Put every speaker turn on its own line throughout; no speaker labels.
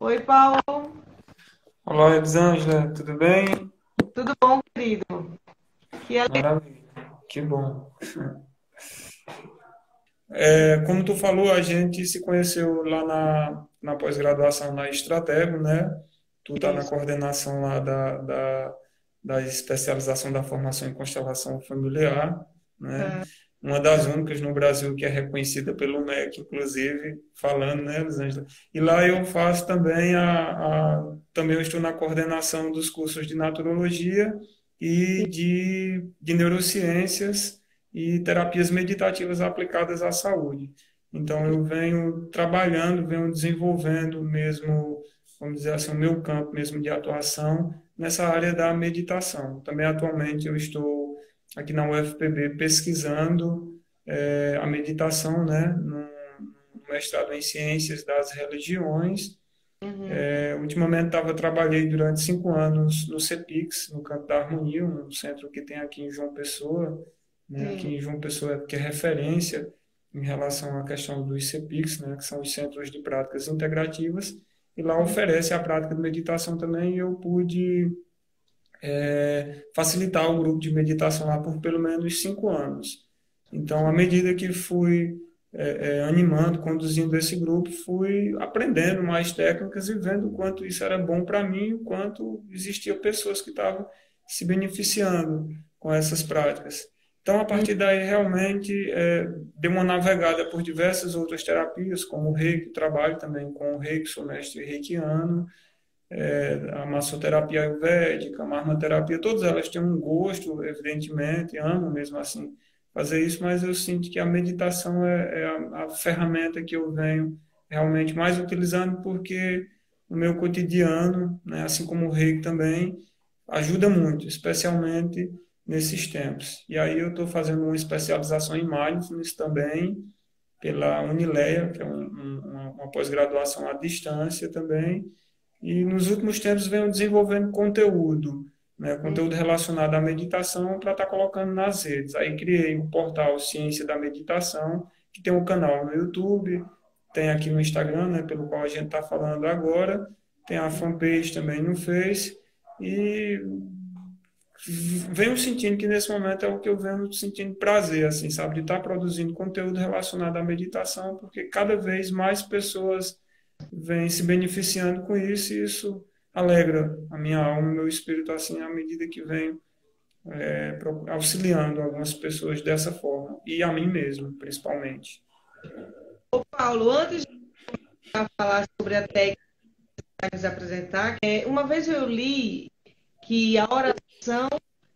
Oi, Paulo.
Olá, Elisângela, tudo bem?
Tudo bom, querido? Que alegria.
Maravilha, que bom. Como tu falou, a gente se conheceu lá na pós-graduação na Estratego, né? Tu tá na coordenação lá da especialização da formação em constelação familiar, né? Uma das únicas no Brasil que é reconhecida pelo MEC, inclusive, falando, né, Elisângela? E lá eu faço também também eu estou na coordenação dos cursos de naturologia e de neurociências e terapias meditativas aplicadas à saúde. Então, eu venho trabalhando, venho desenvolvendo mesmo, vamos dizer assim, o meu campo mesmo de atuação nessa área da meditação. Também, atualmente, eu estou aqui na UFPB pesquisando a meditação, né, no mestrado em Ciências das Religiões.
Uhum.
Ultimamente, trabalhei durante 5 anos no CEPIX, no Campo da Harmonia, um centro que tem aqui em João Pessoa, né? Aqui
Sim.
em João Pessoa, que é referência em relação à questão dos CEPICs, né? Que são os Centros de Práticas Integrativas, e lá
Uhum.
oferece a prática de meditação também, e eu pude facilitar o grupo de meditação lá por pelo menos 5 anos. Então, à medida que fui animando, conduzindo esse grupo, fui aprendendo mais técnicas e vendo o quanto isso era bom para mim, o quanto existiam pessoas que estavam se beneficiando com essas práticas. Então, a partir daí, realmente, dei uma navegada por diversas outras terapias, como o Reiki, trabalho também com o Reiki, sou mestre reikiano, a massoterapia ayurvédica, a marmoterapia, todas elas têm um gosto, evidentemente, amo mesmo assim fazer isso, mas eu sinto que a meditação é a ferramenta que eu venho realmente mais utilizando, porque no meu cotidiano, né, assim como o Reiki também, ajuda muito, especialmente nesses tempos. E aí eu estou fazendo uma especialização em Mindfulness também, pela Unileia, que é uma pós-graduação à distância também, e nos últimos tempos venho desenvolvendo conteúdo, né, conteúdo relacionado à meditação para estar colocando nas redes. Aí criei o portal Ciência da Meditação, que tem um canal no YouTube, tem aqui no Instagram, né, pelo qual a gente está falando agora, tem a fanpage também no Face, e venho sentindo que nesse momento é o que eu venho sentindo prazer, assim, sabe, de estar produzindo conteúdo relacionado à meditação, porque cada vez mais pessoas vêm se beneficiando com isso e isso alegra a minha alma, o meu espírito, assim, à medida que venho auxiliando algumas pessoas dessa forma, e a mim mesmo, principalmente.
Ô, Paulo, antes de falar sobre a técnica que nos apresentar, uma vez eu li que a oração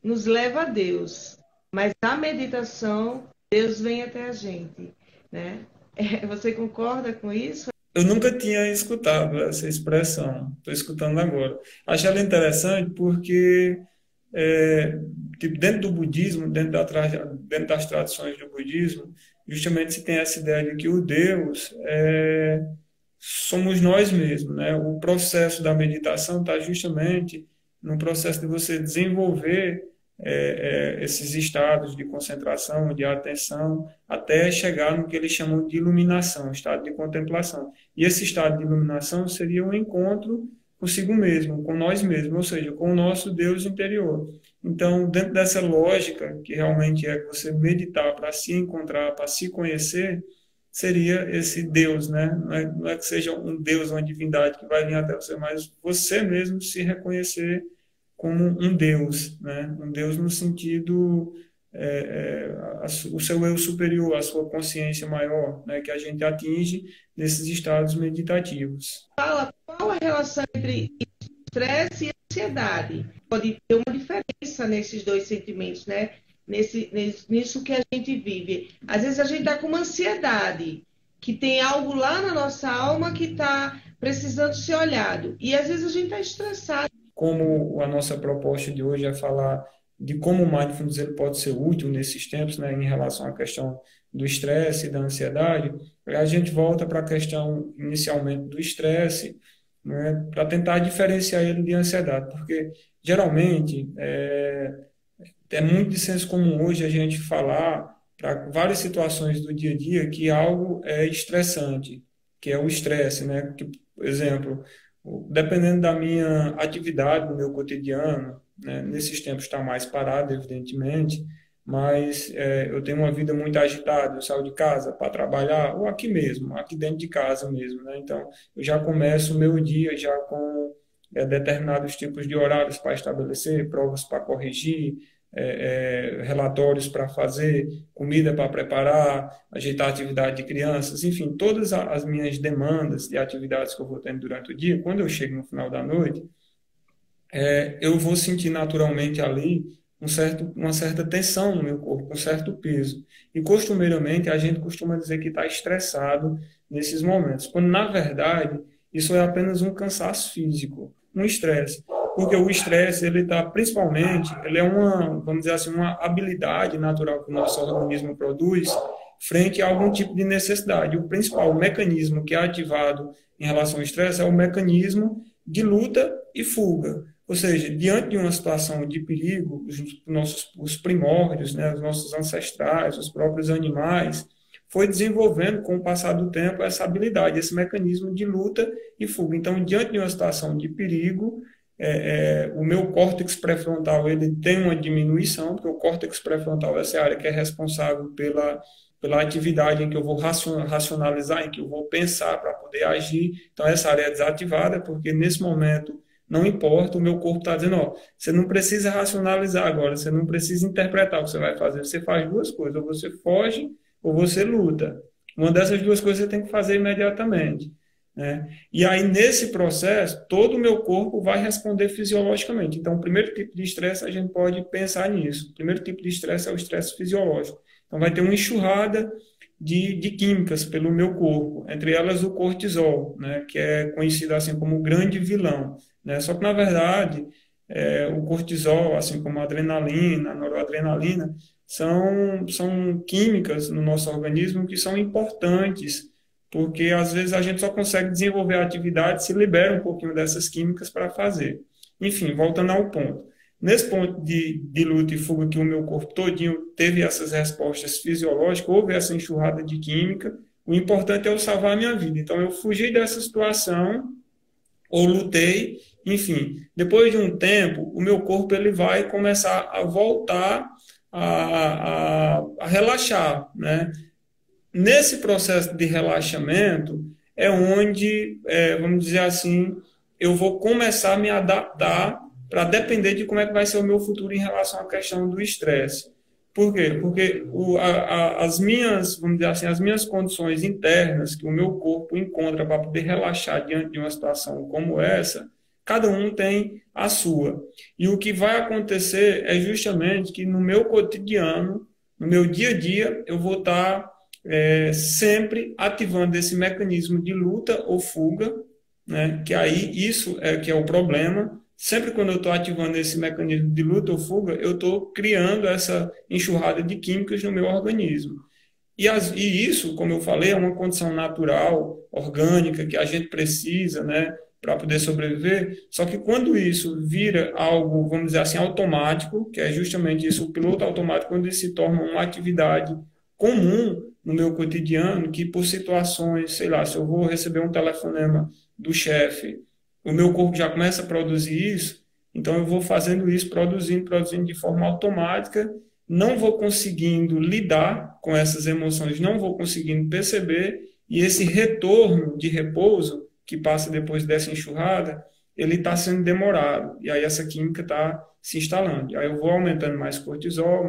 nos leva a Deus, mas a meditação, Deus vem até a gente, né? Você concorda com isso?
Eu nunca tinha escutado essa expressão, estou escutando agora. Achei ela interessante porque, é, tipo, dentro do budismo, dentro das tradições do budismo, justamente se tem essa ideia de que o Deus somos nós mesmos, né? O processo da meditação está justamente no processo de você desenvolver esses estados de concentração, de atenção, até chegar no que eles chamam de iluminação, estado de contemplação. E esse estado de iluminação seria um encontro consigo mesmo, com nós mesmos, ou seja, com o nosso Deus interior. Então, dentro dessa lógica, que realmente é você meditar para se encontrar, para se conhecer, seria esse Deus, né? Não é que seja um Deus, uma divindade que vai vir até você, mas você mesmo se reconhecer como um Deus, né? Um Deus no sentido o seu eu superior, a sua consciência maior, né? Que a gente atinge nesses estados meditativos.
Fala qual a relação entre estresse e ansiedade. Pode ter uma diferença nesses dois sentimentos, né? Nisso que a gente vive. Às vezes a gente está com uma ansiedade, que tem algo lá na nossa alma que está precisando ser olhado. E às vezes a gente está estressado.
Como a nossa proposta de hoje é falar de como o mindfulness ele pode ser útil nesses tempos, né, em relação à questão do estresse e da ansiedade, a gente volta para a questão inicialmente do estresse, né, para tentar diferenciar ele de ansiedade, porque geralmente é muito de senso comum hoje a gente falar para várias situações do dia a dia que algo é estressante, que é o estresse, né? Que, por exemplo, Dependendo da minha atividade, do meu cotidiano, né, nesses tempos está mais parado, evidentemente, mas eu tenho uma vida muito agitada, eu saio de casa para trabalhar, ou aqui mesmo, aqui dentro de casa mesmo, né? Então, eu já começo o meu dia já com determinados tipos de horários para estabelecer, provas para corrigir, relatórios para fazer, comida para preparar, ajeitar a atividade de crianças, enfim, todas as minhas demandas e atividades que eu vou tendo durante o dia, quando eu chego no final da noite, eu vou sentir naturalmente ali uma certa tensão no meu corpo, um certo peso. E costumeiramente a gente costuma dizer que está estressado nesses momentos, quando na verdade isso é apenas um cansaço físico, um estresse. Porque o estresse, ele está principalmente, ele é uma, vamos dizer assim, uma habilidade natural que o nosso organismo produz frente a algum tipo de necessidade. O principal mecanismo que é ativado em relação ao estresse é o mecanismo de luta e fuga. Ou seja, diante de uma situação de perigo, os primórdios, né, os nossos ancestrais, os próprios animais, foi desenvolvendo com o passar do tempo essa habilidade, esse mecanismo de luta e fuga. Então, diante de uma situação de perigo, o meu córtex pré-frontal ele tem uma diminuição, porque o córtex pré-frontal é essa área que é responsável pela atividade em que eu vou racionalizar, em que eu vou pensar para poder agir. Então, essa área é desativada, porque nesse momento não importa, o meu corpo está dizendo, ó, você não precisa racionalizar agora, você não precisa interpretar o que você vai fazer, você faz duas coisas, ou você foge ou você luta. Uma dessas duas coisas você tem que fazer imediatamente, né? E aí, nesse processo, todo o meu corpo vai responder fisiologicamente. Então, o primeiro tipo de estresse, a gente pode pensar nisso. O primeiro tipo de estresse é o estresse fisiológico. Então, vai ter uma enxurrada de químicas pelo meu corpo, entre elas o cortisol, né, que é conhecido assim como o grande vilão, né? Só que, na verdade, o cortisol, assim como a adrenalina, a noradrenalina, são químicas no nosso organismo que são importantes, porque às vezes a gente só consegue desenvolver a atividade se libera um pouquinho dessas químicas para fazer. Enfim, voltando ao ponto. Nesse ponto de luta e fuga que o meu corpo todinho teve essas respostas fisiológicas, houve essa enxurrada de química, o importante é eu salvar a minha vida. Então, eu fugi dessa situação, ou lutei, enfim. Depois de um tempo, o meu corpo ele vai começar a voltar a relaxar, né? Nesse processo de relaxamento é onde, vamos dizer assim, eu vou começar a me adaptar para depender de como é que vai ser o meu futuro em relação à questão do estresse. Por quê? Porque as minhas, vamos dizer assim, as minhas condições internas que o meu corpo encontra para poder relaxar diante de uma situação como essa, cada um tem a sua. E o que vai acontecer é justamente que no meu cotidiano, no meu dia a dia, eu vou estar sempre ativando esse mecanismo de luta ou fuga, né? Que aí isso é que é o problema. Sempre quando eu estou ativando esse mecanismo de luta ou fuga, eu estou criando essa enxurrada de químicas no meu organismo. E isso, como eu falei, é uma condição natural, orgânica, que a gente precisa, né, para poder sobreviver. Só que quando isso vira algo, vamos dizer assim, automático, que é justamente isso, o piloto automático, quando ele se torna uma atividade comum no meu cotidiano, que por situações, sei lá, se eu vou receber um telefonema do chefe, o meu corpo já começa a produzir isso, então eu vou fazendo isso, produzindo de forma automática, não vou conseguindo lidar com essas emoções, não vou conseguindo perceber, e esse retorno de repouso que passa depois dessa enxurrada, ele está sendo demorado, e aí essa química está se instalando. E aí eu vou aumentando mais cortisol,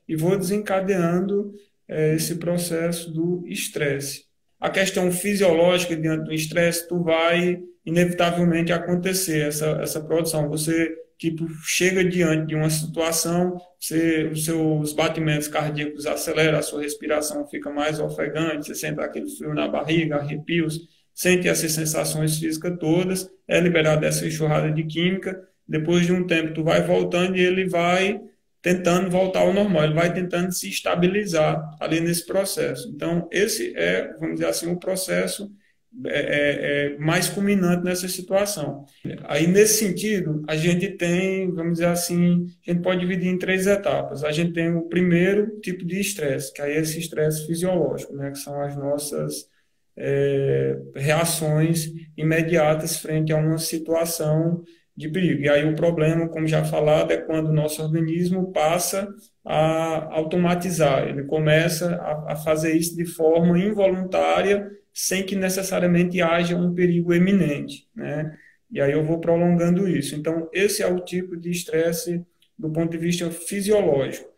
e vou desencadeando esse processo do estresse. A questão fisiológica diante do estresse, tu vai inevitavelmente acontecer essa produção. Você tipo chega diante de uma situação, os seus batimentos cardíacos aceleram, a sua respiração fica mais ofegante, você sente aquele frio na barriga, arrepios, sente essas sensações físicas todas, é liberada essa enxurrada de química. Depois de um tempo, tu vai voltando e ele vai tentando voltar ao normal, ele vai tentando se estabilizar ali nesse processo. Então, esse é, vamos dizer assim, o processo mais culminante nessa situação. Aí, nesse sentido, a gente tem, vamos dizer assim, a gente pode dividir em três etapas. A gente tem o primeiro tipo de estresse, que aí é esse estresse fisiológico, né, que são as nossas reações imediatas frente a uma situação de perigo. E aí o problema, como já falado, é quando o nosso organismo passa a automatizar, ele começa a fazer isso de forma involuntária, sem que necessariamente haja um perigo eminente, né? E aí eu vou prolongando isso. Então, esse é o tipo de estresse do ponto de vista fisiológico.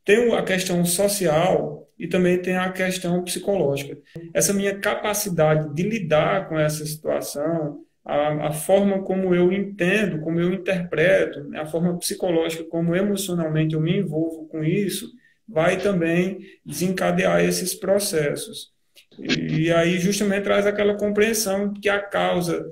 Tem a questão social e também tem a questão psicológica. Essa minha capacidade de lidar com essa situação, a forma como eu entendo, como eu interpreto, né, a forma psicológica, como emocionalmente eu me envolvo com isso, vai também desencadear esses processos. E aí justamente traz aquela compreensão que a causa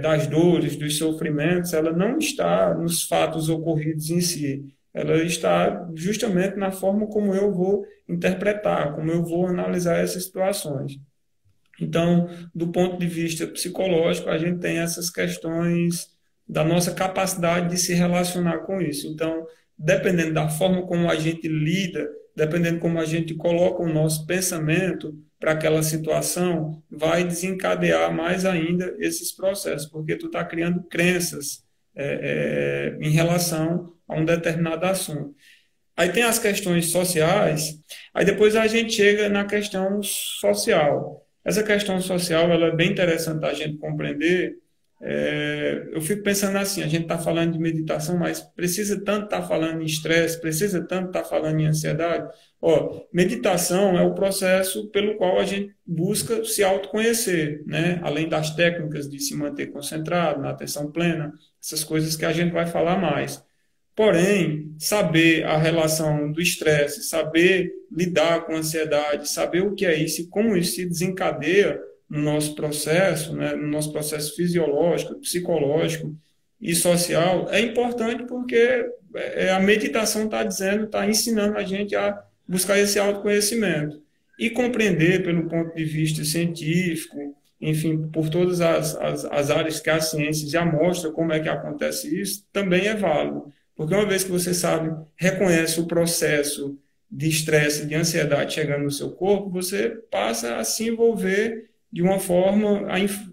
das dores, dos sofrimentos, ela não está nos fatos ocorridos em si, ela está justamente na forma como eu vou interpretar, como eu vou analisar essas situações. Então, do ponto de vista psicológico, a gente tem essas questões da nossa capacidade de se relacionar com isso. Então, dependendo da forma como a gente lida, dependendo como a gente coloca o nosso pensamento para aquela situação, vai desencadear mais ainda esses processos, porque tu está criando crenças em relação a um determinado assunto. Aí tem as questões sociais, aí depois a gente chega na questão social. Essa questão social ela é bem interessante a gente compreender. Eu fico pensando assim, a gente está falando de meditação, mas precisa tanto estar falando em estresse, precisa tanto estar falando em ansiedade. Ó, meditação é o processo pelo qual a gente busca se autoconhecer, né? Além das técnicas de se manter concentrado, na atenção plena, essas coisas que a gente vai falar mais. Porém, saber a relação do estresse, saber lidar com a ansiedade, saber o que é isso e como isso se desencadeia no nosso processo, né, no nosso processo fisiológico, psicológico e social, é importante porque a meditação está dizendo, está ensinando a gente a buscar esse autoconhecimento e compreender pelo ponto de vista científico, enfim, por todas as áreas que a ciência já mostra como é que acontece isso, também é válido. Porque uma vez que você sabe, reconhece o processo de estresse, de ansiedade chegando no seu corpo, você passa a se envolver de uma forma,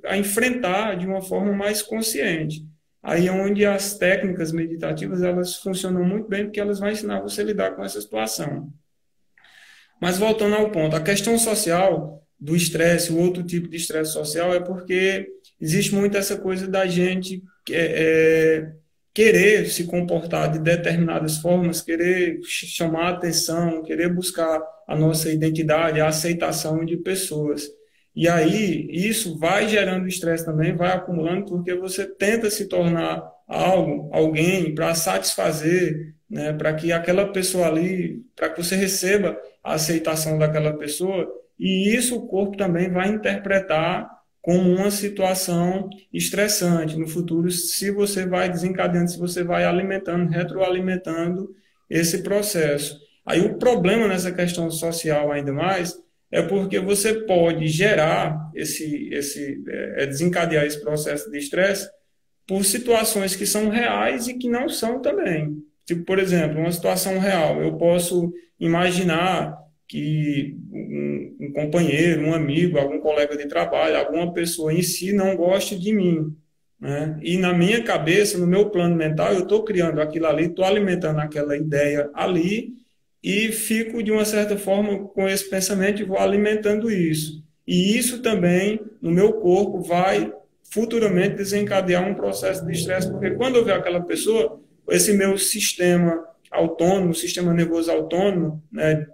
a enfrentar de uma forma mais consciente. Aí é onde as técnicas meditativas, elas funcionam muito bem, porque elas vão ensinar você a lidar com essa situação. Mas voltando ao ponto, a questão social do estresse, o outro tipo de estresse social, é porque existe muito essa coisa da gente querer se comportar de determinadas formas, querer chamar a atenção, querer buscar a nossa identidade, a aceitação de pessoas. E aí, isso vai gerando estresse também, vai acumulando, porque você tenta se tornar algo, alguém, para satisfazer, né, para que aquela pessoa ali, para que você receba a aceitação daquela pessoa, e isso o corpo também vai interpretar como uma situação estressante no futuro, se você vai desencadeando, se você vai alimentando, retroalimentando esse processo. Aí o problema nessa questão social ainda mais é porque você pode gerar desencadear esse processo de estresse por situações que são reais e que não são também. Tipo, por exemplo, uma situação real, eu posso imaginar que um companheiro, um amigo, algum colega de trabalho, alguma pessoa em si não goste de mim, né? E na minha cabeça, no meu plano mental, eu estou criando aquilo ali, estou alimentando aquela ideia ali e fico, de uma certa forma, com esse pensamento e vou alimentando isso. E isso também, no meu corpo, vai futuramente desencadear um processo de estresse, porque quando eu ver aquela pessoa, esse meu sistema autônomo, sistema nervoso autônomo, né,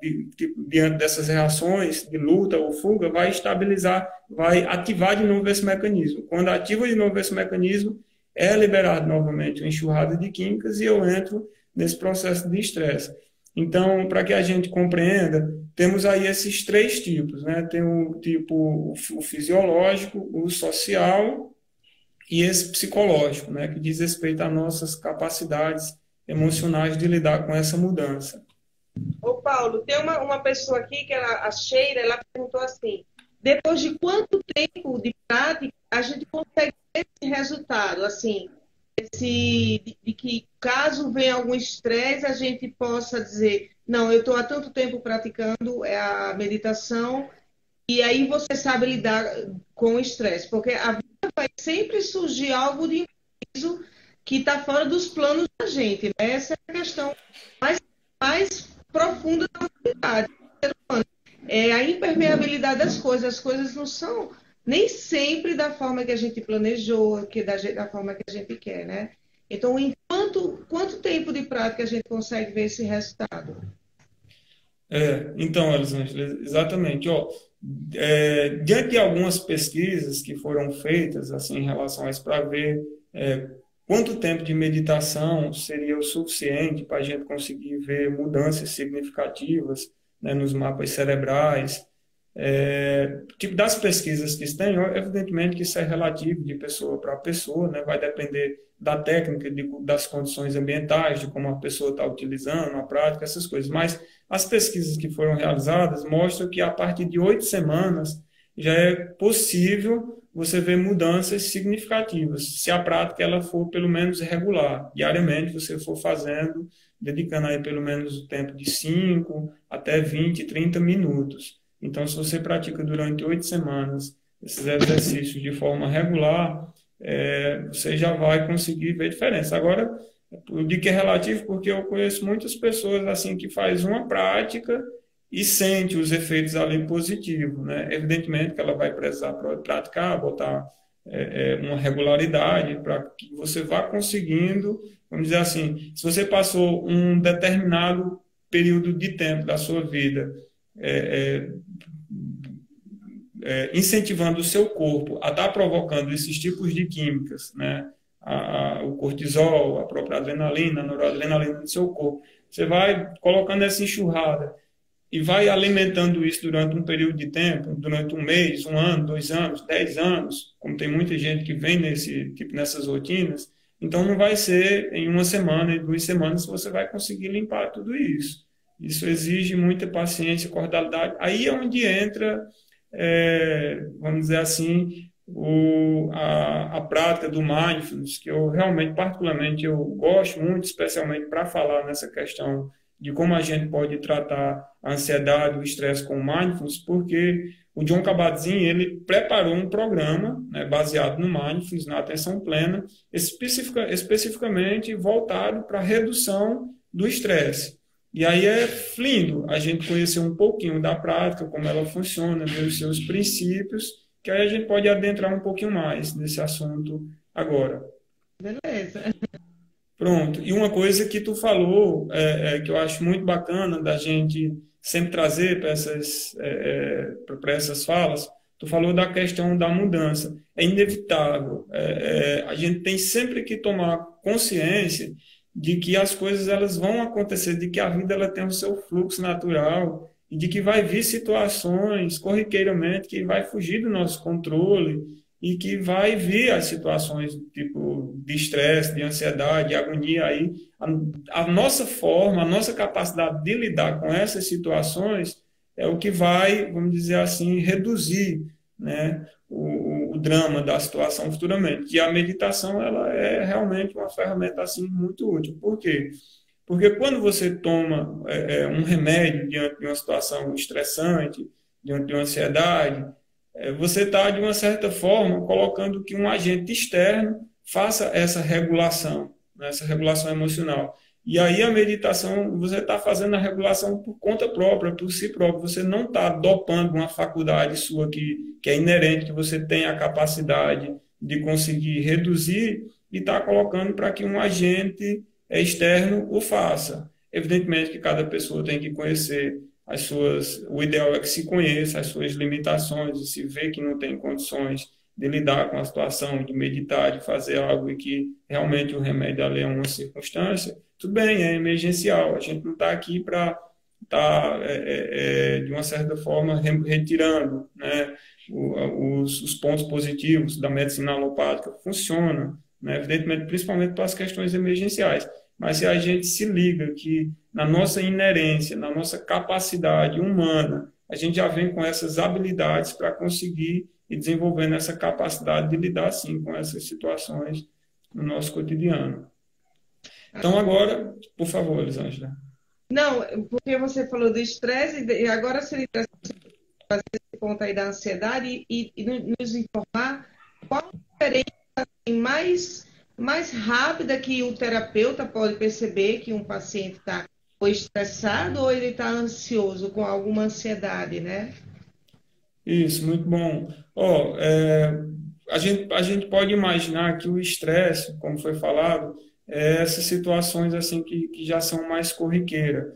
diante dessas reações de luta ou fuga, vai estabilizar, vai ativar de novo esse mecanismo. Quando ativa de novo esse mecanismo, é liberado novamente uma enxurrada de químicas e eu entro nesse processo de estresse. Então, para que a gente compreenda, temos aí esses três tipos, né? Tem o tipo o fisiológico, o social e esse psicológico, né? Que diz respeito às nossas capacidades emocionais de lidar com essa mudança.
Ô Paulo, tem uma pessoa aqui, que era a Sheila, ela perguntou assim, depois de quanto tempo de prática a gente consegue ter esse resultado, assim, de que caso venha algum estresse, a gente possa dizer, não, eu estou há tanto tempo praticando a meditação, E aí você sabe lidar com o estresse, porque a vida vai sempre surgir algo de imprevisto que está fora dos planos da gente, né? Essa é a questão mais profunda da humanidade. É a impermeabilidade das coisas. As coisas não são nem sempre da forma que a gente planejou, da forma que a gente quer, né? Então, quanto tempo de prática a gente consegue ver esse resultado?
Então, Elisângela, exatamente. Ó, diante de algumas pesquisas que foram feitas assim, em relação a isso, para ver quanto tempo de meditação seria o suficiente para a gente conseguir ver mudanças significativas, né, nos mapas cerebrais. Tipo das pesquisas que têm, evidentemente que isso é relativo de pessoa para pessoa, né, vai depender da técnica, das condições ambientais, de como a pessoa está utilizando, a prática, essas coisas. Mas as pesquisas que foram realizadas mostram que a partir de 8 semanas já é possível você ver mudanças significativas, se a prática ela for pelo menos regular, diariamente você for fazendo, dedicando aí pelo menos o tempo de 5 até 20, 30 minutos. Então, se você pratica durante 8 semanas esses exercícios de forma regular, você já vai conseguir ver diferença. Agora, eu digo que é relativo porque eu conheço muitas pessoas assim que faz uma prática e sente os efeitos ali positivos, né? Evidentemente que ela vai precisar praticar, botar uma regularidade para que você vá conseguindo, vamos dizer assim, se você passou um determinado período de tempo da sua vida é, incentivando o seu corpo a estar provocando esses tipos de químicas, né? O cortisol, a própria adrenalina, a noradrenalina no seu corpo. Você vai colocando essa enxurrada e vai alimentando isso durante um período de tempo, durante um mês, 1 ano, 2 anos, 10 anos, como tem muita gente que vem nessas rotinas, então não vai ser em 1 semana, em 2 semanas, que você vai conseguir limpar tudo isso. Isso exige muita paciência, cordialidade. Aí é onde entra, vamos dizer assim, a prática do mindfulness, que eu realmente, particularmente, eu gosto muito, especialmente para falar nessa questão de como a gente pode tratar a ansiedade, o estresse com o mindfulness, porque o John Kabat-Zinn, ele preparou um programa, né, baseado no mindfulness, na atenção plena, especificamente voltado para a redução do estresse. E aí é lindo a gente conhecer um pouquinho da prática, como ela funciona, ver os seus princípios, que aí a gente pode adentrar um pouquinho mais nesse assunto agora.
Beleza.
Pronto. E uma coisa que tu falou, que eu acho muito bacana da gente sempre trazer para essas falas, tu falou da questão da mudança. É inevitável. A gente tem sempre que tomar consciência de que as coisas elas vão acontecer, de que a vida ela tem o seu fluxo natural e de que vai vir situações corriqueiramente que vai fugir do nosso controle e que vai vir as situações tipo de estresse, de ansiedade, de agonia aí. A nossa forma, a nossa capacidade de lidar com essas situações é o que vai, vamos dizer assim, reduzir, né, o drama da situação futuramente. E a meditação ela é realmente uma ferramenta assim muito útil. Por quê? Porque quando você toma um remédio diante de uma situação estressante, diante de uma ansiedade, você está, de uma certa forma, colocando que um agente externo faça essa regulação, né, essa regulação emocional. E aí a meditação, você está fazendo a regulação por conta própria, por si próprio. Você não está dopando uma faculdade sua que é inerente, que você tem a capacidade de conseguir reduzir e está colocando para que um agente externo o faça. Evidentemente que cada pessoa tem que conhecer o ideal é que se conheça as suas limitações e se vê que não tem condições de lidar com a situação, de meditar, de fazer algo e que realmente o remédio ali é uma circunstância, tudo bem, é emergencial. A gente não está aqui para estar, de uma certa forma, retirando, né, os pontos positivos da medicina alopática. Funciona, né, evidentemente, principalmente para as questões emergenciais. Mas se a gente se liga que na nossa inerência, na nossa capacidade humana, a gente já vem com essas habilidades para conseguir e desenvolvendo essa capacidade de lidar, sim, com essas situações no nosso cotidiano. Então, agora, por favor, Elisângela.
Não, porque você falou do estresse e agora seria interessante fazer ponto aí da ansiedade e nos informar qual a diferença assim, mais rápida que o terapeuta pode perceber que um paciente está ou estressado ou ele está ansioso, com alguma ansiedade, né?
Isso, muito bom. Ó, a gente pode imaginar que o estresse, como foi falado, é essas situações assim que já são mais corriqueiras,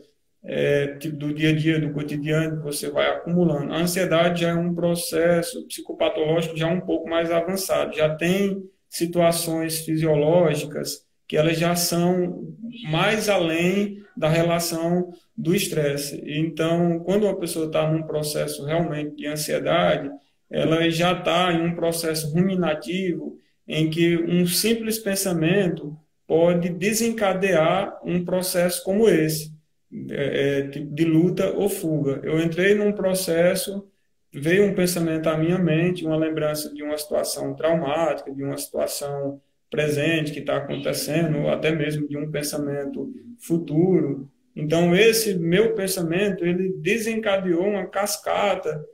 tipo do dia a dia, do cotidiano, que você vai acumulando. A ansiedade já é um processo psicopatológico já um pouco mais avançado, já tem situações fisiológicas que elas já são mais além da relação do estresse. Então, quando uma pessoa está num processo realmente de ansiedade, ela já está em um processo ruminativo em que um simples pensamento pode desencadear um processo como esse, de luta ou fuga. Eu entrei num processo, veio um pensamento à minha mente, uma lembrança de uma situação traumática, de uma situação presente que está acontecendo, ou até mesmo de um pensamento futuro. Então, esse meu pensamento, ele desencadeou uma cascata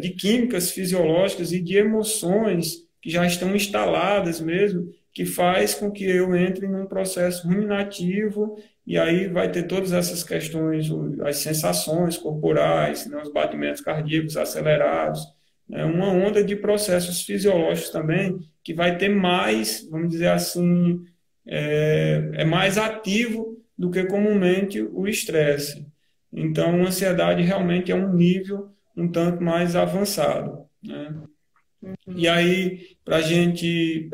de químicas fisiológicas e de emoções que já estão instaladas mesmo, que faz com que eu entre num processo ruminativo e aí vai ter todas essas questões, as sensações corporais, né, os batimentos cardíacos acelerados, né, uma onda de processos fisiológicos também que vai ter mais, vamos dizer assim, mais ativo do que comumente o estresse. Então, a ansiedade realmente é um nível um tanto mais avançado, né? E aí, para a gente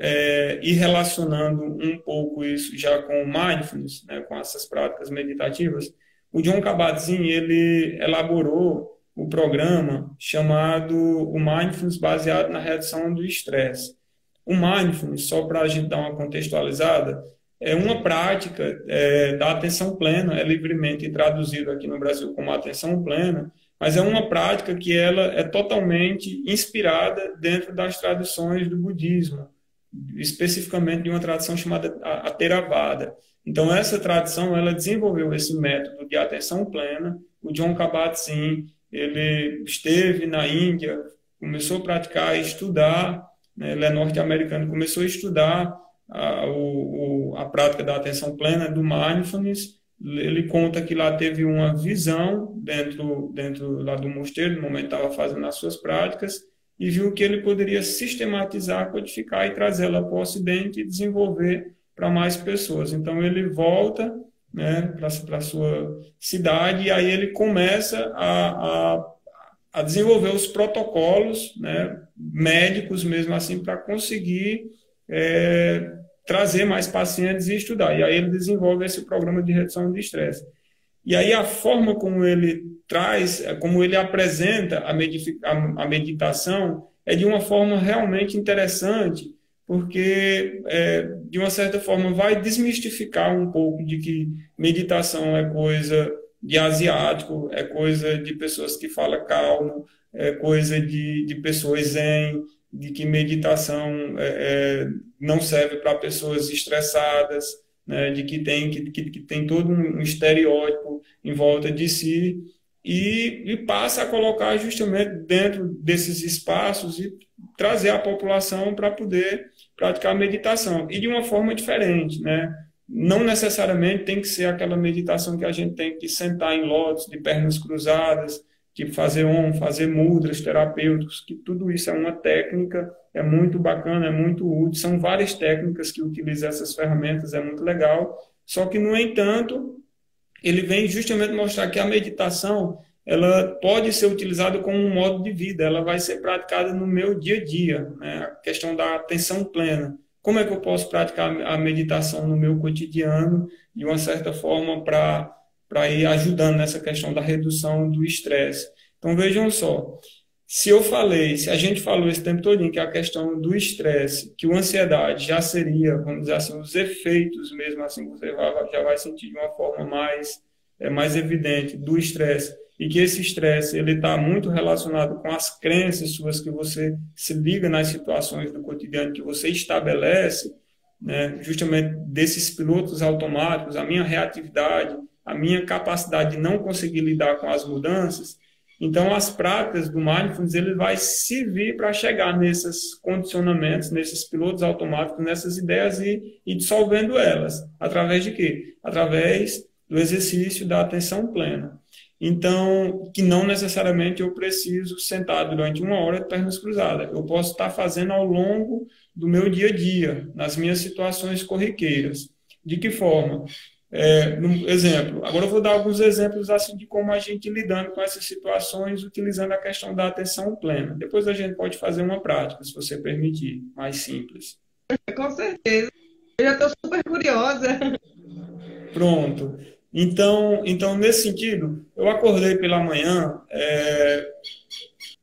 ir relacionando um pouco isso já com o mindfulness, né, com essas práticas meditativas, o Jon Kabat-Zinn, ele elaborou o programa chamado o Mindfulness baseado na redução do estresse. O mindfulness, só para a gente dar uma contextualizada, é uma prática da atenção plena, é livremente traduzido aqui no Brasil como atenção plena, mas é uma prática que ela é totalmente inspirada dentro das tradições do budismo, especificamente de uma tradição chamada a Theravada. Então, essa tradição, ela desenvolveu esse método de atenção plena. O Jon Kabat-Zinn, ele esteve na Índia, começou a praticar e estudar, né, ele é norte-americano, começou a estudar a prática da atenção plena, do mindfulness. Ele conta que lá teve uma visão dentro lá do mosteiro, no momento que estava fazendo as suas práticas, e viu que ele poderia sistematizar, codificar e trazê-la para o Ocidente e desenvolver para mais pessoas. Então ele volta, né, para a sua cidade e aí ele começa a desenvolver os protocolos, né, médicos mesmo assim, para conseguir trazer mais pacientes e estudar. E aí ele desenvolve esse programa de redução de estresse. E aí a forma como ele traz, como ele apresenta a meditação é de uma forma realmente interessante, porque, de uma certa forma, vai desmistificar um pouco de que meditação é coisa de asiático, é coisa de pessoas que falam calmo, é coisa de pessoas zen, de que meditação não serve para pessoas estressadas, né, de que tem todo um estereótipo em volta de si, e passa a colocar justamente dentro desses espaços e trazer a população para poder praticar meditação, e de uma forma diferente, né? Não necessariamente tem que ser aquela meditação que a gente tem que sentar em lótus, de pernas cruzadas, tipo fazer fazer mudras terapêuticos, que tudo isso é uma técnica, é muito bacana, é muito útil, são várias técnicas que utilizam essas ferramentas, é muito legal, só que, no entanto, ele vem justamente mostrar que a meditação, ela pode ser utilizada como um modo de vida, ela vai ser praticada no meu dia a dia, né? A questão da atenção plena. Como é que eu posso praticar a meditação no meu cotidiano, de uma certa forma, para ir ajudando nessa questão da redução do estresse? Então, vejam só, se a gente falou esse tempo todo que a questão do estresse, que a ansiedade já seria, vamos dizer assim, os efeitos mesmo assim, você já vai sentir de uma forma mais evidente do estresse, e que esse estresse ele está muito relacionado com as crenças suas, que você se liga nas situações do cotidiano, que você estabelece, né, justamente desses pilotos automáticos, a minha reatividade, a minha capacidade de não conseguir lidar com as mudanças. Então, as práticas do Mindfulness, ele vai servir para chegar nesses condicionamentos, nesses pilotos automáticos, nessas ideias e dissolvendo elas. Através de quê? Através do exercício da atenção plena. Então, que não necessariamente eu preciso sentar durante 1 hora de pernas cruzadas. Eu posso estar fazendo ao longo do meu dia a dia, nas minhas situações corriqueiras. De que forma? Exemplo, agora eu vou dar alguns exemplos assim de como a gente lidando com essas situações utilizando a questão da atenção plena. Depois a gente pode fazer uma prática, se você permitir, mais simples.
Com certeza. Eu já estou super curiosa.
Pronto. Então, nesse sentido, eu acordei pela manhã,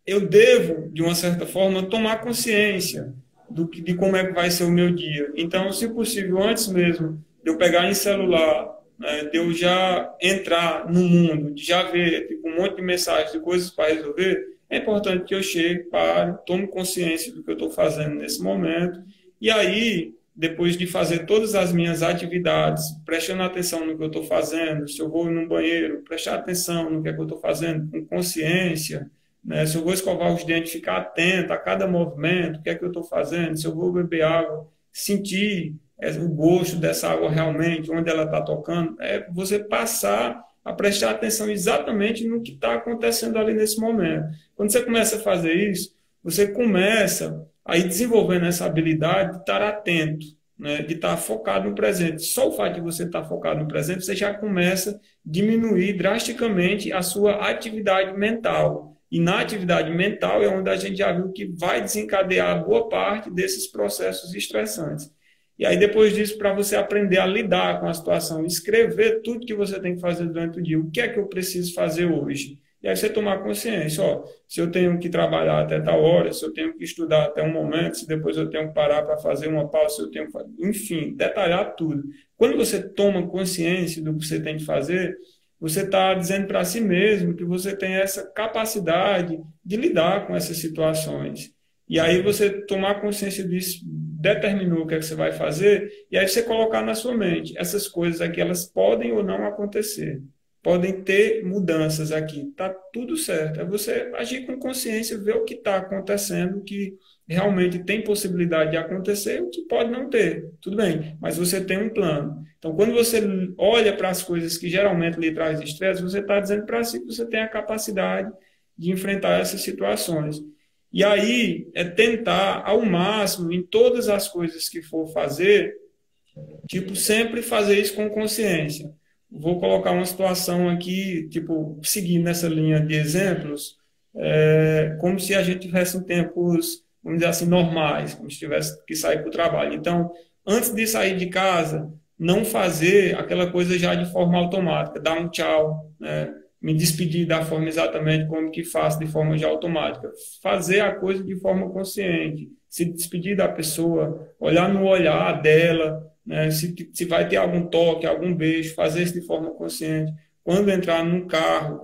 eu devo, de uma certa forma, tomar consciência de como é que vai ser o meu dia. Então, se possível, antes mesmo de eu pegar em celular, né, de eu já entrar no mundo, de já ver tipo, um monte de mensagens, de coisas para resolver, é importante que eu chegue, pare, tome consciência do que eu estou fazendo nesse momento, e aí, depois de fazer todas as minhas atividades, prestando atenção no que eu estou fazendo, se eu vou no banheiro, prestar atenção no que é que eu estou fazendo, com consciência, né? Se eu vou escovar os dentes, ficar atento a cada movimento, o que é que eu estou fazendo, se eu vou beber água, sentir o gosto dessa água realmente, onde ela está tocando, você passar a prestar atenção exatamente no que está acontecendo ali nesse momento. Quando você começa a fazer isso, você começa a ir desenvolvendo essa habilidade de estar atento, né, de estar focado no presente. Só o fato de você estar focado no presente, você já começa a diminuir drasticamente a sua atividade mental. E na atividade mental é onde a gente já viu que vai desencadear boa parte desses processos estressantes. E aí, depois disso, para você aprender a lidar com a situação, escrever tudo que você tem que fazer durante o dia, o que é que eu preciso fazer hoje? E aí você tomar consciência, se eu tenho que trabalhar até tal hora, se eu tenho que estudar até um momento, se depois eu tenho que parar para fazer uma pausa, se eu tenho que fazer, enfim, detalhar tudo. Quando você toma consciência do que você tem que fazer, você está dizendo para si mesmo que você tem essa capacidade de lidar com essas situações. E aí você tomar consciência disso, determinou o que é que você vai fazer, e aí você colocar na sua mente, essas coisas aqui, elas podem ou não acontecer. Podem ter mudanças aqui. Está tudo certo. É você agir com consciência, ver o que está acontecendo, o que realmente tem possibilidade de acontecer, o que pode não ter. Tudo bem, mas você tem um plano. Então, quando você olha para as coisas que geralmente lhe trazem estresse, você está dizendo para si que você tem a capacidade de enfrentar essas situações. E aí é tentar, ao máximo, em todas as coisas que for fazer, tipo, sempre fazer isso com consciência. Vou colocar uma situação aqui, tipo, seguindo nessa linha de exemplos, como se a gente tivesse em tempos, vamos dizer assim, normais, como se tivesse que sair para o trabalho. Então, antes de sair de casa, não fazer aquela coisa já de forma automática, dar um tchau, né? Me despedir da forma exatamente como que faço de forma já automática. Fazer a coisa de forma consciente, se despedir da pessoa, olhar no olhar dela, né? Se vai ter algum toque, algum beijo, fazer isso de forma consciente. Quando entrar num carro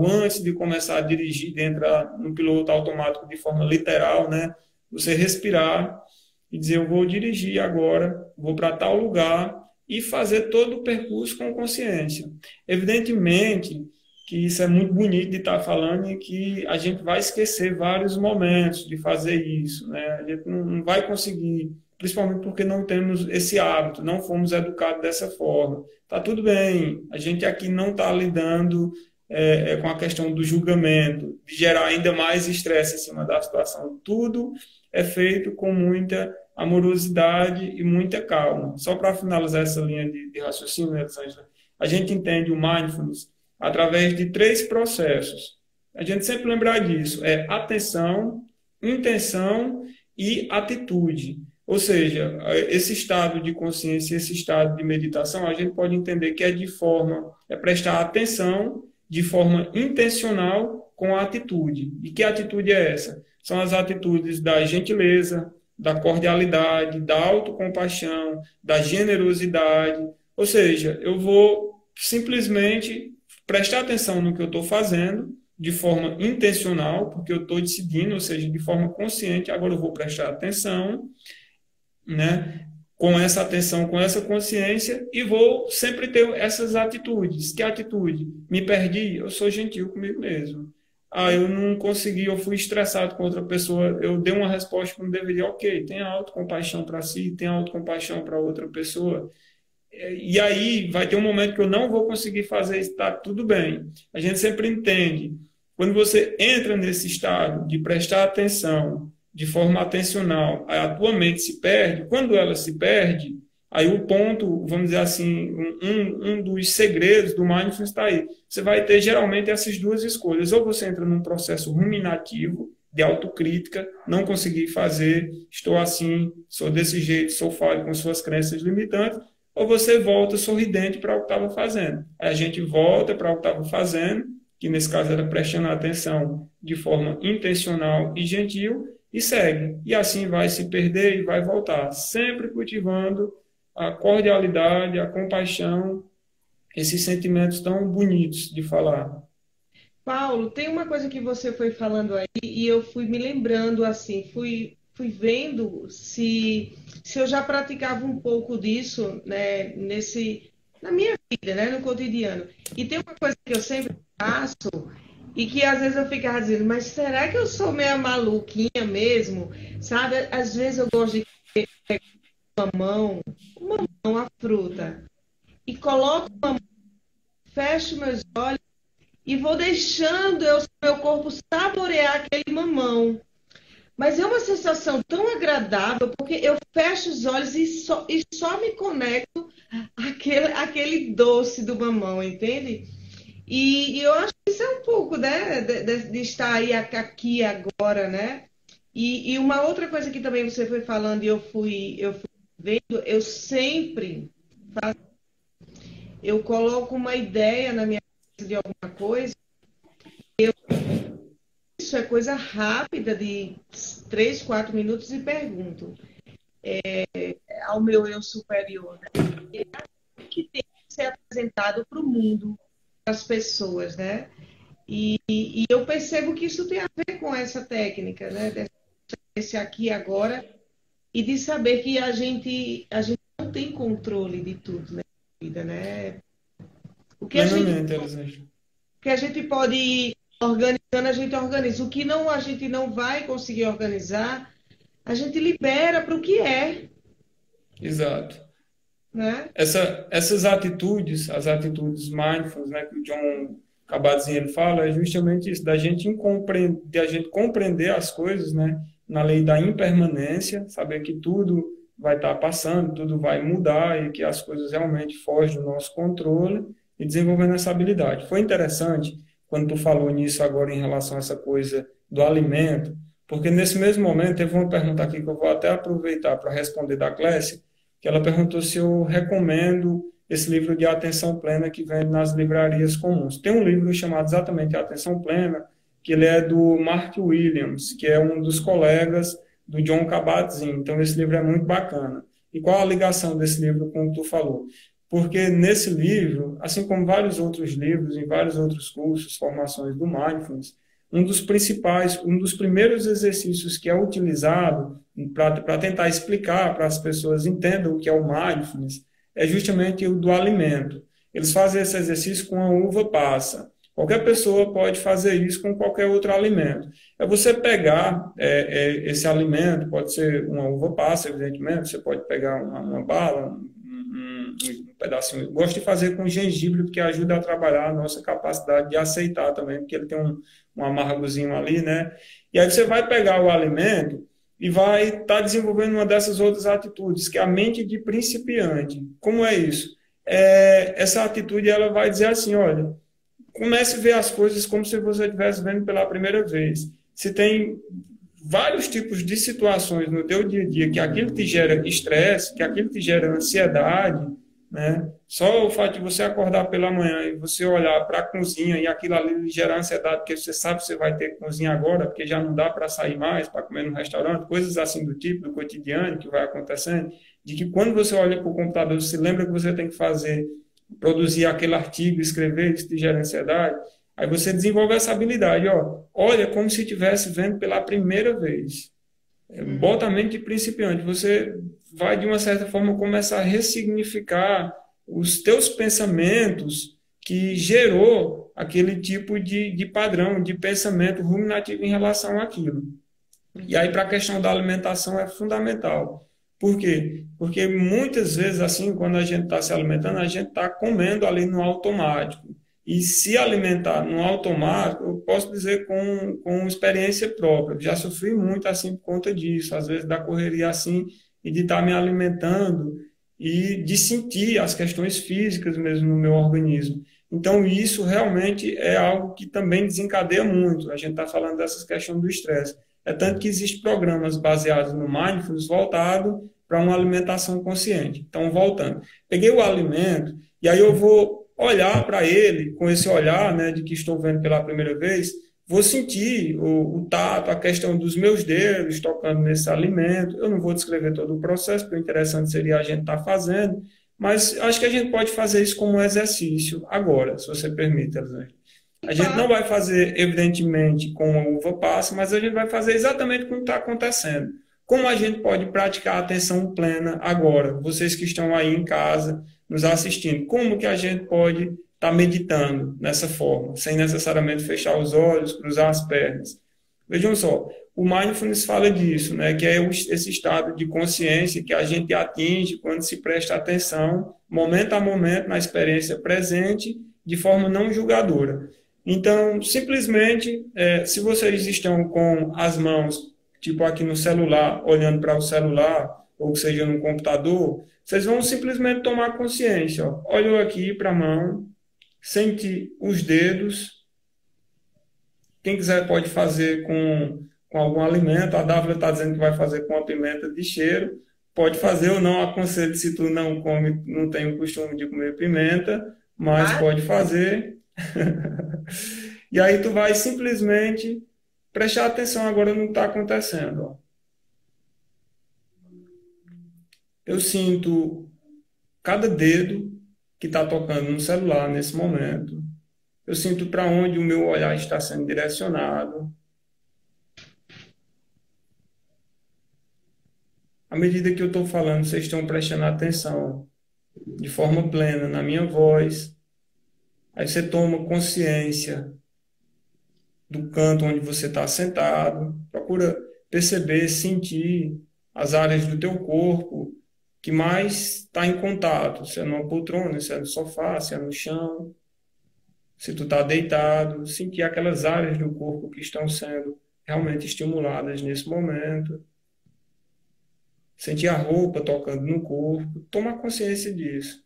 antes de começar a dirigir, de entrar no piloto automático de forma literal, né? Você respirar e dizer, eu vou dirigir agora, vou para tal lugar, e fazer todo o percurso com consciência. Evidentemente que isso é muito bonito de estar falando e que a gente vai esquecer vários momentos de fazer isso, né? A gente não vai conseguir, principalmente porque não temos esse hábito, não fomos educados dessa forma. Tá tudo bem, a gente aqui não está lidando com a questão do julgamento, de gerar ainda mais estresse em cima da situação. Tudo é feito com muita amorosidade e muita calma. Só para finalizar essa linha de raciocínio, Elisângela, a gente entende o mindfulness através de 3 processos. A gente sempre lembrar disso, atenção, intenção e atitude. Ou seja, esse estado de consciência, esse estado de meditação, a gente pode entender que é prestar atenção de forma intencional com a atitude. E que atitude é essa? São as atitudes da gentileza, da cordialidade, da autocompaixão, da generosidade. Ou seja, eu vou simplesmente prestar atenção no que eu estou fazendo de forma intencional, porque eu estou decidindo, ou seja, de forma consciente, agora eu vou prestar atenção, né? com essa atenção, com essa consciência, e vou sempre ter essas atitudes. Que atitude? Me perdi, eu sou gentil comigo mesmo. Ah, eu não consegui, eu fui estressado com outra pessoa, eu dei uma resposta que não deveria, ok, tenha autocompaixão para si, tenha autocompaixão para outra pessoa. E aí vai ter um momento que eu não vou conseguir fazer isso, está tudo bem. A gente sempre entende. Quando você entra nesse estado de prestar atenção, de forma atencional, a tua mente se perde. Quando ela se perde, aí o ponto, vamos dizer assim, um dos segredos do mindfulness está aí. Você vai ter geralmente essas duas escolhas. Ou você entra num processo ruminativo, de autocrítica, não consegui fazer, estou assim, sou desse jeito, sou falho com suas crenças limitantes, ou você volta sorridente para o que estava fazendo. Aí a gente volta para o que estava fazendo, que nesse caso era prestando atenção de forma intencional e gentil, e segue. E assim vai se perder e vai voltar, sempre cultivando a cordialidade, a compaixão, esses sentimentos tão bonitos de falar.
Paulo, tem uma coisa que você foi falando aí e eu fui me lembrando assim, fui vendo se eu já praticava um pouco disso, né, na minha vida, né, no cotidiano. E tem uma coisa que eu sempre faço e que às vezes eu ficava dizendo, mas será que eu sou meio maluquinha mesmo? Sabe? Às vezes eu gosto de pegar uma mão, a fruta, e coloco uma mão, fecho meus olhos e vou deixando meu corpo saborear aquele mamão. Mas é uma sensação tão agradável, porque eu fecho os olhos e só me conecto àquele doce do mamão, entende? E eu acho que isso é um pouco, né, de estar aí aqui agora, né? E uma outra coisa que também você foi falando e eu fui vendo, eu coloco uma ideia na minha cabeça de alguma coisa. Isso é coisa rápida, de 3, 4 minutos, e pergunto ao meu eu superior, né? Que tem que ser apresentado para o mundo, para as pessoas, né? E eu percebo que isso tem a ver com essa técnica, né? Desse aqui e agora, e de saber que a gente não tem controle de tudo na vida, né? O que a gente,
Plenamente, Elisângela.
o que a gente pode ir organizando, a gente organiza. O que não, a gente não vai conseguir organizar, a gente libera para o que é,
Exato.
né?
Essas atitudes, as atitudes mindfulness, né, que o John Kabat-Zinn ele fala, é justamente isso, de a gente compreender as coisas, né, na lei da impermanência, saber que tudo vai estar passando, tudo vai mudar e que as coisas realmente fogem do nosso controle, e desenvolvendo essa habilidade. Foi interessante quando tu falou nisso agora em relação a essa coisa do alimento, porque nesse mesmo momento teve uma pergunta aqui que eu vou até aproveitar para responder da Clécia, que ela perguntou se eu recomendo esse livro de Atenção Plena que vende nas livrarias comuns. Tem um livro chamado exatamente Atenção Plena, que ele é do Mark Williams, que é um dos colegas do John Kabat-Zinn. Então, esse livro é muito bacana. E qual a ligação desse livro com o que tu falou? Porque nesse livro, assim como vários outros livros e vários outros cursos, formações do Mindfulness, um dos primeiros exercícios que é utilizado para tentar explicar para as pessoas entendam o que é o mindfulness é justamente o do alimento. Eles fazem esse exercício com a uva passa. Qualquer pessoa pode fazer isso com qualquer outro alimento. É você pegar esse alimento, pode ser uma uva passa, evidentemente, você pode pegar uma bala, um pedacinho. Gosto de fazer com gengibre, porque ajuda a trabalhar a nossa capacidade de aceitar também, porque ele tem um amargozinho ali, né? E aí você vai pegar o alimento e vai estar desenvolvendo uma dessas outras atitudes, que é a mente de principiante. Como é isso? Essa atitude ela vai dizer assim, olha, comece a ver as coisas como se você estivesse vendo pela primeira vez. Se tem vários tipos de situações no teu dia a dia que aquilo te gera estresse, que aquilo te gera ansiedade, né? Só o fato de você acordar pela manhã e você olhar para a cozinha e aquilo ali gerar ansiedade, porque você sabe que você vai ter que cozinhar agora, porque já não dá para sair mais, para comer no restaurante, coisas assim do tipo, do cotidiano que vai acontecendo, de que quando você olha para o computador, você lembra que você tem que fazer, produzir aquele artigo, escrever, isso te gera ansiedade. Aí você desenvolve essa habilidade, ó, olha como se estivesse vendo pela primeira vez. Bota a mente de principiante. Você vai, de uma certa forma, começar a ressignificar os teus pensamentos que gerou aquele tipo de padrão, de pensamento ruminativo em relação àquilo. E aí, para a questão da alimentação, é fundamental. Por quê? Porque muitas vezes, assim, quando a gente está se alimentando, a gente está comendo ali no automático. E se alimentar no automático, eu posso dizer com experiência própria. Já sofri muito assim por conta disso, às vezes da correria assim, e de estar me alimentando e de sentir as questões físicas mesmo no meu organismo. Então, isso realmente é algo que também desencadeia muito. A gente está falando dessas questões do estresse. É tanto que existem programas baseados no mindfulness voltado para uma alimentação consciente. Então, voltando, peguei o alimento e aí eu vou olhar para ele com esse olhar, né, de que estou vendo pela primeira vez, vou sentir o tato, a questão dos meus dedos tocando nesse alimento. Eu não vou descrever todo o processo, porque o interessante seria a gente estar fazendo, mas acho que a gente pode fazer isso como um exercício agora, se você permite, Elisângela. A gente não vai fazer, evidentemente, com a uva passa, mas a gente vai fazer exatamente como está acontecendo. Como a gente pode praticar a atenção plena agora? Vocês que estão aí em casa, nos assistindo, como que a gente pode estar meditando nessa forma, sem necessariamente fechar os olhos, cruzar as pernas? Vejam só, o mindfulness fala disso, né? Que é esse estado de consciência que a gente atinge quando se presta atenção, momento a momento, na experiência presente, de forma não julgadora. Então, simplesmente, se vocês estão com as mãos, tipo aqui no celular, olhando para o celular, ou seja, no computador, vocês vão simplesmente tomar consciência. Ó. Olhou aqui para a mão, sente os dedos. Quem quiser pode fazer com algum alimento. A Dávila está dizendo que vai fazer com a pimenta de cheiro. Pode fazer ou não, aconselho se tu não come, não tem o costume de comer pimenta, mas pode fazer. E aí tu vai simplesmente prestar atenção agora no que está acontecendo. Ó. Eu sinto cada dedo que está tocando no celular nesse momento. Eu sinto para onde o meu olhar está sendo direcionado. À medida que eu estou falando, vocês estão prestando atenção de forma plena na minha voz. Aí você toma consciência do canto onde você está sentado. Procura perceber, sentir as áreas do teu corpo que mais está em contato. Se é numa poltrona, se é no sofá, se é no chão. Se tu está deitado, sentir aquelas áreas do corpo que estão sendo realmente estimuladas nesse momento. Sentir a roupa tocando no corpo. Toma consciência disso.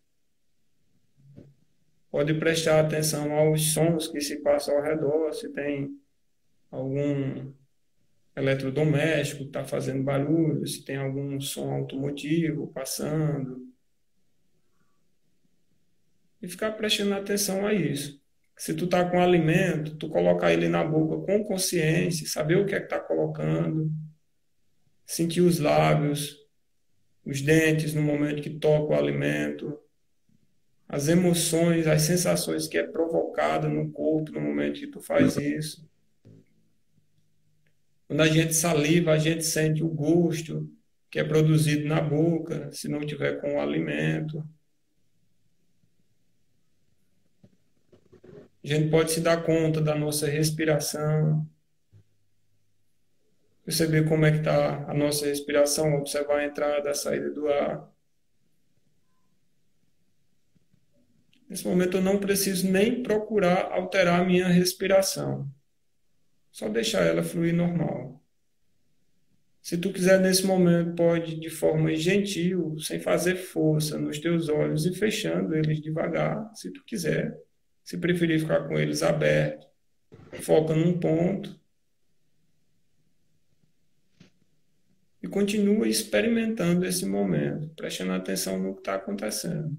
Pode prestar atenção aos sons que se passam ao redor, se tem algum eletrodoméstico que está fazendo barulho, se tem algum som automotivo passando. E ficar prestando atenção a isso. Se tu está com alimento, tu colocar ele na boca com consciência, saber o que é que está colocando, sentir os lábios, os dentes no momento que toca o alimento, as emoções, as sensações que é provocada no corpo no momento que tu faz isso. Quando a gente saliva, a gente sente o gosto que é produzido na boca, se não tiver com o alimento. A gente pode se dar conta da nossa respiração, perceber como é que está a nossa respiração, observar a entrada e a saída do ar. Nesse momento eu não preciso nem procurar alterar a minha respiração. Só deixar ela fluir normal. Se tu quiser nesse momento, pode de forma gentil, sem fazer força nos teus olhos e fechando eles devagar, se tu quiser. Se preferir ficar com eles abertos, foca num ponto e continua experimentando esse momento, prestando atenção no que está acontecendo.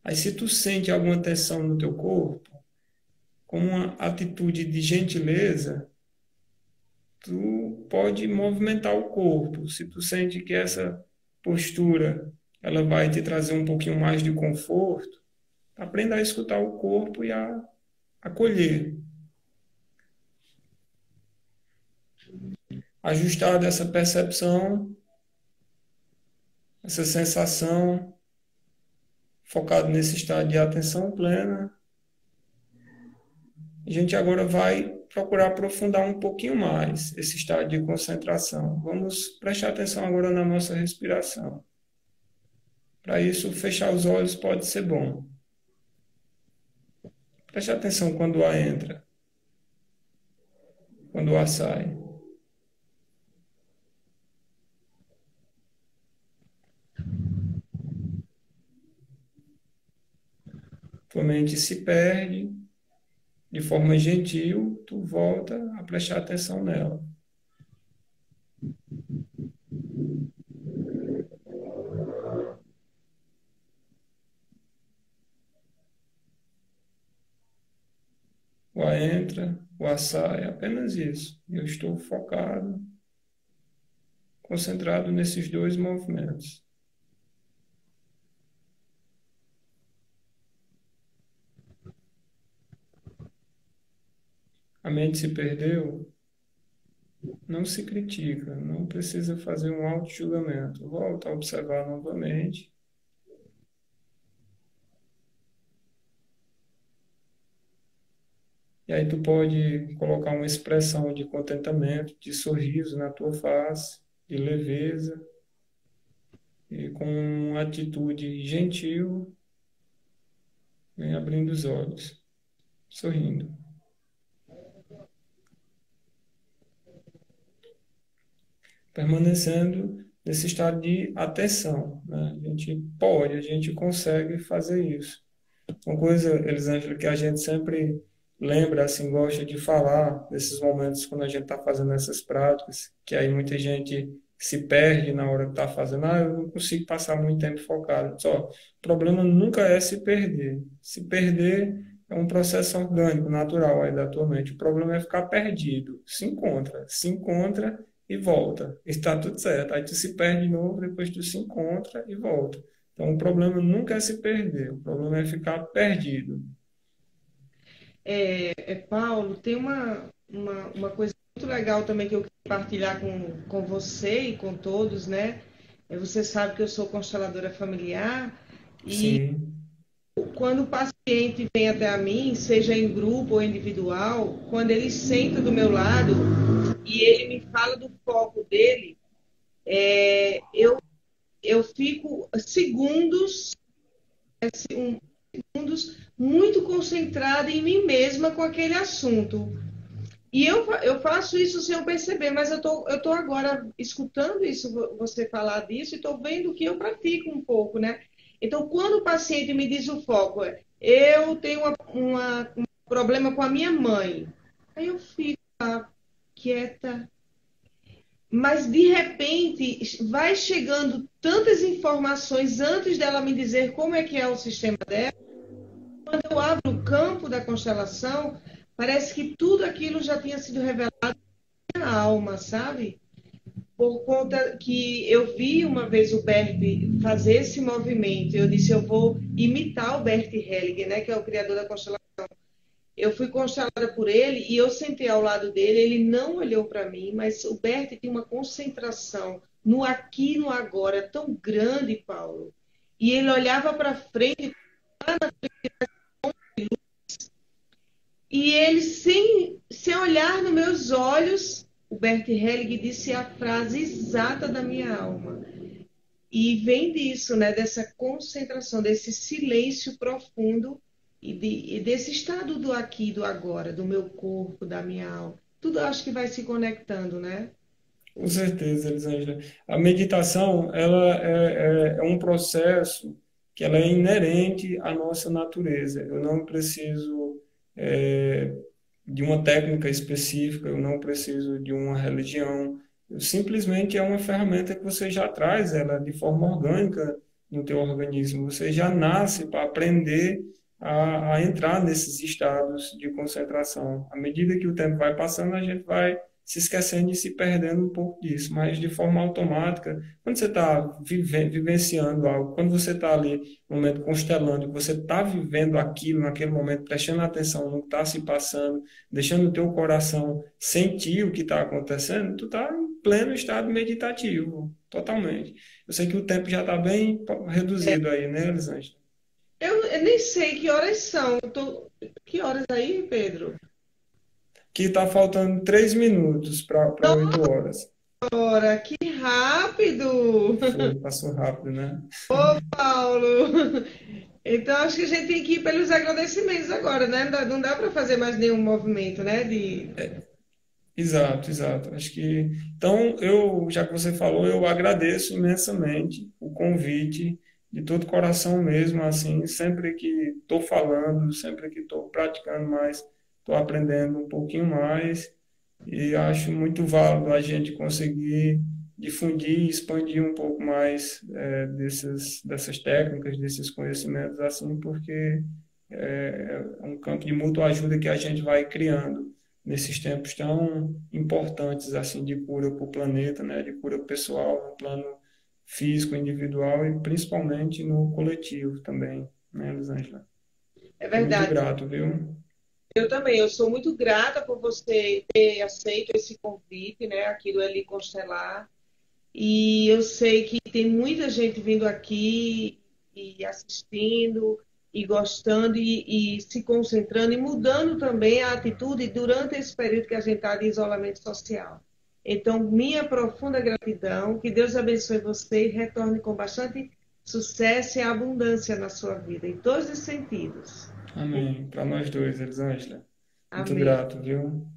Aí se tu sente alguma tensão no teu corpo, com uma atitude de gentileza, tu pode movimentar o corpo. Se tu sente que essa postura ela vai te trazer um pouquinho mais de conforto, aprenda a escutar o corpo e a acolher. ajustar essa percepção, essa sensação, focado nesse estado de atenção plena. A gente agora vai procurar aprofundar um pouquinho mais esse estado de concentração. Vamos prestar atenção agora na nossa respiração. Para isso, fechar os olhos pode ser bom. Preste atenção quando o ar entra, quando o ar sai. Tua mente se perde, de forma gentil, tu volta a prestar atenção nela. O ar entra, o ar sai, apenas isso. Eu estou focado, concentrado nesses dois movimentos. A mente se perdeu, não se critica, não precisa fazer um auto-julgamento. Volta a observar novamente. E aí tu pode colocar uma expressão de contentamento, de sorriso na tua face, de leveza, e com uma atitude gentil, vem abrindo os olhos, sorrindo. Permanecendo nesse estado de atenção, né? A gente consegue fazer isso. Uma coisa, Elisângela, que a gente sempre lembra, assim, gosta de falar desses momentos quando a gente está fazendo essas práticas, que aí muita gente se perde na hora que está fazendo. Ah, eu não consigo passar muito tempo focado. Só, o problema nunca é se perder. Se perder é um processo orgânico, natural aí da tua mente. O problema é ficar perdido. Se encontra e volta. Está tudo certo. Aí tu se perde de novo, depois tu se encontra e volta. Então, o problema nunca é se perder, o problema é ficar perdido.
Paulo, tem uma coisa muito legal também que eu queria compartilhar com você e com todos, né? Você sabe que eu sou consteladora familiar e
Sim,
quando o paciente vem até a mim, seja em grupo ou individual, quando ele senta do meu lado e ele me fala do foco dele, eu fico segundos muito concentrada em mim mesma com aquele assunto. E eu faço isso sem eu perceber, mas eu tô agora escutando isso, você falar disso, e estou vendo que eu pratico um pouco, né? Então, quando o paciente me diz o foco, eu tenho um problema com a minha mãe, aí eu fico lá, quieta, mas de repente vai chegando tantas informações antes dela me dizer como é que é o sistema dela. Quando eu abro o campo da constelação, parece que tudo aquilo já tinha sido revelado na alma, sabe? Por conta que eu vi uma vez o Bert fazer esse movimento, eu disse, eu vou imitar o Bert Hellinger, né, que é o criador da constelação. Eu fui constelada por ele e eu sentei ao lado dele, ele não olhou para mim, mas o Bert tem uma concentração no aqui e no agora tão grande, Paulo. E ele olhava para frente, e ele, sem olhar nos meus olhos, o Bert Hellinger disse a frase exata da minha alma. E vem disso, né? Dessa concentração, desse silêncio profundo e desse estado do aqui, do agora, do meu corpo, da minha alma. Tudo acho que vai se conectando, né?
com certeza, Elisângela. A meditação, ela é um processo que ela é inerente à nossa natureza. Eu não preciso é, de uma técnica específica, eu não preciso de uma religião. Simplesmente é uma ferramenta que você já traz ela de forma orgânica no teu organismo. Você já nasce para aprender a entrar nesses estados de concentração. À medida que o tempo vai passando, a gente vai se esquecendo e se perdendo um pouco disso, mas de forma automática, quando você está vivenciando algo, quando você está ali no momento constelando, que você está vivendo aquilo naquele momento, prestando atenção no que está se passando, deixando o teu coração sentir o que está acontecendo, tu está em pleno estado meditativo, totalmente. Eu sei que o tempo já está bem reduzido aí, né, Elisângela?
Eu nem sei que horas são. Que horas aí, Pedro?
Que está faltando 3 minutos para 8 horas.
Ora, que rápido!
Foi, passou rápido, né?
Paulo! Então, acho que a gente tem que ir pelos agradecimentos agora, né? Não dá para fazer mais nenhum movimento, né?
Exato, exato. Acho que então já que você falou, eu agradeço imensamente o convite de todo coração mesmo, assim, sempre que estou falando, sempre que estou praticando mais, estou aprendendo um pouquinho mais e acho muito válido a gente conseguir difundir, expandir um pouco mais dessas técnicas, desses conhecimentos, assim, porque é um campo de mútua ajuda que a gente vai criando nesses tempos tão importantes assim de cura para o planeta, né, de cura pessoal, no plano físico, individual e principalmente no coletivo também, né, Elisângela?
É
Estou muito
verdade.
grato, viu?
Eu também. Eu sou muito grata por você ter aceito esse convite, né? Aqui do Eli Constelar. E eu sei que tem muita gente vindo aqui e assistindo e gostando e se concentrando e mudando também a atitude durante esse período que a gente está de isolamento social. Então, minha profunda gratidão, que Deus abençoe você e retorne com bastante sucesso e abundância na sua vida, em todos os sentidos.
Amém. Para nós dois, Elisângela. Muito
Amém.
grato, viu?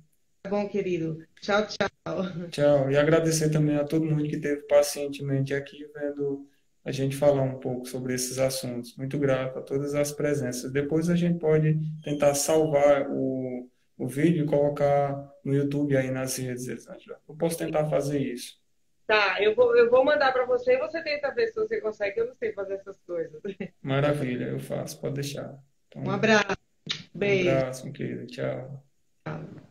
Tá bom, querido. Tchau, tchau.
Tchau. E agradecer também a todo mundo que esteve pacientemente aqui vendo a gente falar um pouco sobre esses assuntos. Muito grato a todas as presenças. Depois a gente pode tentar salvar o vídeo e colocar no YouTube aí nas redes, Elisângela. Eu posso tentar fazer isso.
Tá, eu vou mandar para você e você tenta ver se você consegue. Eu não sei fazer essas coisas.
Maravilha, eu faço, pode deixar.
Um
Então,
abraço,
um
beijo.
abraço, meu querido. Tchau.
Tchau.